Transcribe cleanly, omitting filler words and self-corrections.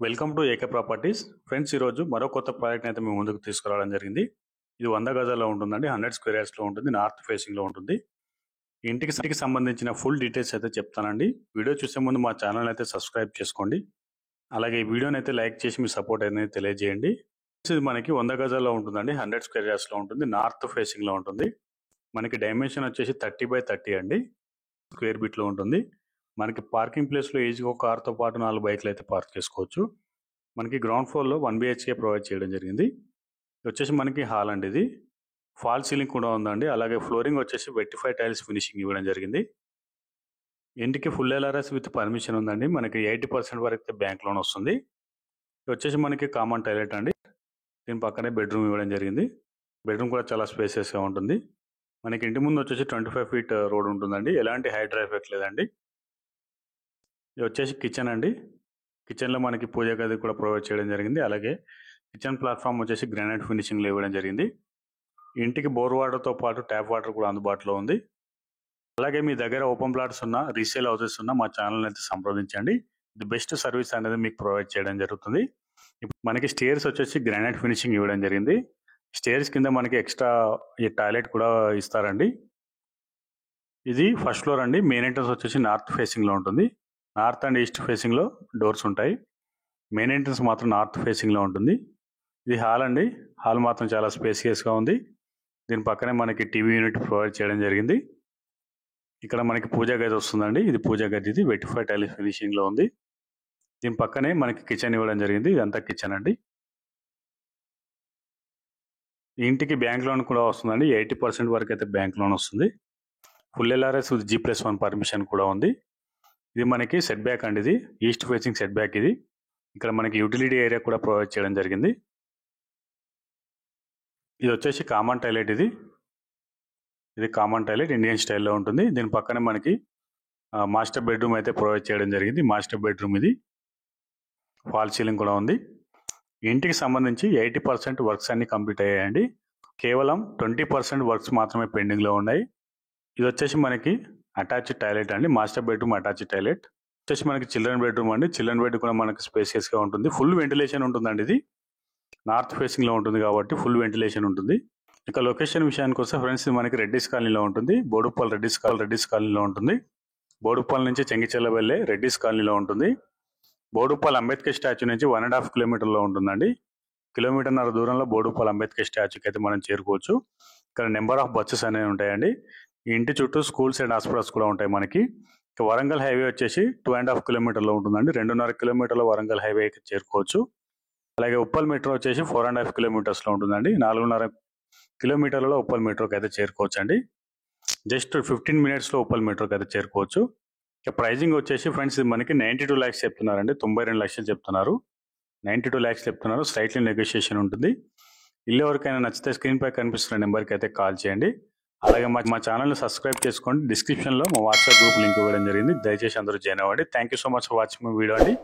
Welcome to AK properties. Friends, ఈరోజు మరో కొత్త ప్రాజెక్ట్ అయితే మేము ముందుకు తీసుకురావడం జరిగింది. ఇది 100 గజాల్లో ఉంటుందండి. 100 స్క్వేర్ యార్డ్స్లో ఉంటుంది. నార్త్ ఫేసింగ్లో ఉంటుంది. ఇంటికి సంబంధించిన ఫుల్ డీటెయిల్స్ అయితే చెప్తానండి. వీడియో చూసే ముందు మా ఛానల్ అయితే సబ్స్క్రైబ్ చేసుకోండి. అలాగే ఈ వీడియోని అయితే లైక్ చేసి మీ సపోర్ట్ అనేది తెలియజేయండి. ఇది మనకి 100 గజాల్లో ఉంటుందండి. 100 స్క్వేర్ యార్డ్స్లో ఉంటుంది. నార్త్ ఫేసింగ్లో ఉంటుంది. మనకి డైమెన్షన్ వచ్చేసి 30x30 అండి. స్క్వేర్ బిట్లో ఉంటుంది. మనకి పార్కింగ్ ప్లేస్లో ఈజీగా ఒక కార్తో పాటు 4 బైక్లు అయితే పార్క్ చేసుకోవచ్చు. మనకి గ్రౌండ్ ఫ్లోర్లో 1 BHK ప్రొవైడ్ చేయడం జరిగింది. ఇది వచ్చేసి మనకి హాల్ అండి. ఇది ఫాల్ సీలింగ్ కూడా ఉందండి. అలాగే ఫ్లోరింగ్ వచ్చేసి వెట్టిఫై టైల్స్ ఫినిషింగ్ ఇవ్వడం జరిగింది. ఇంటికి ఫుల్ LRS విత్ పర్మిషన్ ఉందండి. మనకి 80% వరకు అయితే బ్యాంక్ లోన్ వస్తుంది. ఇది వచ్చేసి మనకి కామన్ టాయిలెట్ అండి. దీని పక్కనే బెడ్రూమ్ ఇవ్వడం జరిగింది. బెడ్రూమ్ కూడా చాలా స్పేసెస్గా ఉంటుంది. మనకి ఇంటి ముందు వచ్చేసి 25 ఫీట్ రోడ్ ఉంటుందండి. ఎలాంటి హైడ్రా ఎఫెక్ట్ లేదండి. ఇది వచ్చేసి కిచెన్ అండి. కిచెన్లో మనకి పూజ గది కూడా ప్రొవైడ్ చేయడం జరిగింది. అలాగే కిచెన్ ప్లాట్ఫామ్ వచ్చేసి గ్రానైట్ ఫినిషింగ్లో ఇవ్వడం జరిగింది. ఇంటికి బోర్ వాటర్తో పాటు ట్యాప్ వాటర్ కూడా అందుబాటులో ఉంది. అలాగే మీ దగ్గర ఓపెన్ ప్లాట్స్ ఉన్న రీసేల్ హౌసెస్ ఉన్న మా ఛానల్ అయితే సంప్రదించండి. ఇది బెస్ట్ సర్వీస్ అనేది మీకు ప్రొవైడ్ చేయడం జరుగుతుంది. మనకి స్టేర్స్ వచ్చేసి గ్రానైట్ ఫినిషింగ్ ఇవ్వడం జరిగింది. స్టేర్స్ కింద మనకి ఎక్స్ట్రా ఈ టాయిలెట్ కూడా ఇస్తారండి. ఇది ఫస్ట్ ఫ్లోర్ అండి. మెయిన్ ఎంట్రన్స్ వచ్చేసి నార్త్ ఫేసింగ్లో ఉంటుంది. నార్త్ అండ్ ఈస్ట్ ఫేసింగ్లో డోర్స్ ఉంటాయి. మెయిన్ ఎంట్రన్స్ మాత్రం నార్త్ ఫేసింగ్లో ఉంటుంది. ఇది హాల్ అండి. హాల్ మాత్రం చాలా స్పేసియస్గా ఉంది. దీని పక్కనే మనకి టీవీ యూనిట్ ప్రొవైడ్ చేయడం జరిగింది. ఇక్కడ మనకి పూజా గది వస్తుందండి. ఇది పూజా గది. ఇది వెట్టిఫై టైల్ ఫినిషింగ్లో ఉంది. దీని పక్కనే మనకి కిచెన్ ఇవ్వడం జరిగింది. ఇదంతా కిచెన్ అండి. ఈ ఇంటికి బ్యాంక్ లోన్ కూడా వస్తుందండి. 80% వరకు అయితే బ్యాంక్ లోన్ వస్తుంది. Full LRS with G+1 permission కూడా ఉంది. ఇది మనకి సెట్ బ్యాక్ అండి. ఇది ఈస్ట్ ఫేసింగ్ సెట్ బ్యాక్. ఇది ఇక్కడ మనకి యూటిలిటీ ఏరియా కూడా ప్రొవైడ్ చేయడం జరిగింది. ఇది వచ్చేసి కామన్ టాయిలెట్. ఇది కామన్ టాయిలెట్ ఇండియన్ స్టైల్లో ఉంటుంది. దీని పక్కనే మనకి మాస్టర్ బెడ్రూమ్ అయితే ప్రొవైడ్ చేయడం జరిగింది. మాస్టర్ బెడ్రూమ్ ఇది. ఫాల్ సీలింగ్ కూడా ఉంది. ఇంటికి సంబంధించి 80% వర్క్స్ అన్ని కంప్లీట్ అయ్యాయండి. కేవలం 20% వర్క్స్ మాత్రమే పెండింగ్లో ఉన్నాయి. ఇది వచ్చేసి మనకి అటాచ్డ్ టాయిలెట్ అండి. మాస్టర్ బెడ్రూమ్ అటాచ్డ్ టాయిలెట్ వచ్చేసి మనకి చిల్డ్రన్ బెడ్రూమ్ అండి. చిల్డ్రన్ బెడ్ కూడా మనకి స్పేసియస్గా ఉంటుంది. ఫుల్ వెంటిలేషన్ ఉంటుందండి. ఇది నార్త్ ఫేసింగ్లో ఉంటుంది కాబట్టి ఫుల్ వెంటిలేషన్ ఉంటుంది. ఇక లొకేషన్ విషయానికి వస్తే ఫ్రెండ్స్, మనకి రెడ్డిస్ కాలనీలో ఉంటుంది. బోడుప్పల్ రెడ్డిస్ కాలనీలో ఉంటుంది. బోడుప్పల్ నుంచి చెంగిచెల్ల వెళ్ళే రెడ్డిస్ కాలనీలో ఉంటుంది. బోడుప్పల్ అంబేద్కర్ స్టాచ్యూ నుంచి 1.5 కిలోమీటర్లో ఉంటుందండి. 1.5 కిలోమీటర్ల దూరంలో బోడుప్పల్ అంబేద్కర్ స్టాచ్యూకి అయితే మనం చేరుకోవచ్చు. ఇక్కడ నెంబర్ ఆఫ్ బస్సెస్ అనేవి ఉంటాయండి. ఈ ఇంటి చుట్టూ స్కూల్స్ అండ్ హాస్పిటల్స్ కూడా ఉంటాయి మనకి. ఇక వరంగల్ హైవే వచ్చేసి 2.5 కిలోమీటర్లో ఉంటుందండి. 2.5 కిలోమీటర్ల వరంగల్ హైవేకి చేరుకోవచ్చు. అలాగే ఉప్పల్ మెట్రో వచ్చేసి 4.5 కిలోమీటర్స్లో ఉంటుందండి. 4.5 కిలోమీటర్లలో ఉప్పల్ మెట్రోకి అయితే చేరుకోవచ్చు అండి. జస్ట్ 15 మినిట్స్లో ఉప్పల్ మెట్రోకి అయితే చేరుకోవచ్చు. ఇక ప్రైజింగ్ వచ్చేసి ఫ్రెండ్స్, ఇది మనకి 92 lakhs చెప్తున్నారండి. 92 లక్షలు చెప్తున్నారు. 92 lakhs చెప్తున్నారు. స్లైట్లీ నెగోషియేషన్ ఉంటుంది. ఇల్లు ఎవరికైనా నచ్చితే స్క్రీన్ పై కనిపిస్తున్న నెంబర్కి అయితే కాల్ చేయండి. అలాగే మా ఛానల్ని సబ్స్క్రైబ్ చేసుకోండి. డిస్క్రిప్షన్లో మా వాట్సాప్ గ్రూప్ లింక్ ఇవ్వడం జరిగింది. దయచేసి అందరూ జాయిన్ అవ్వండి. Thank you so much for watching my video అండి.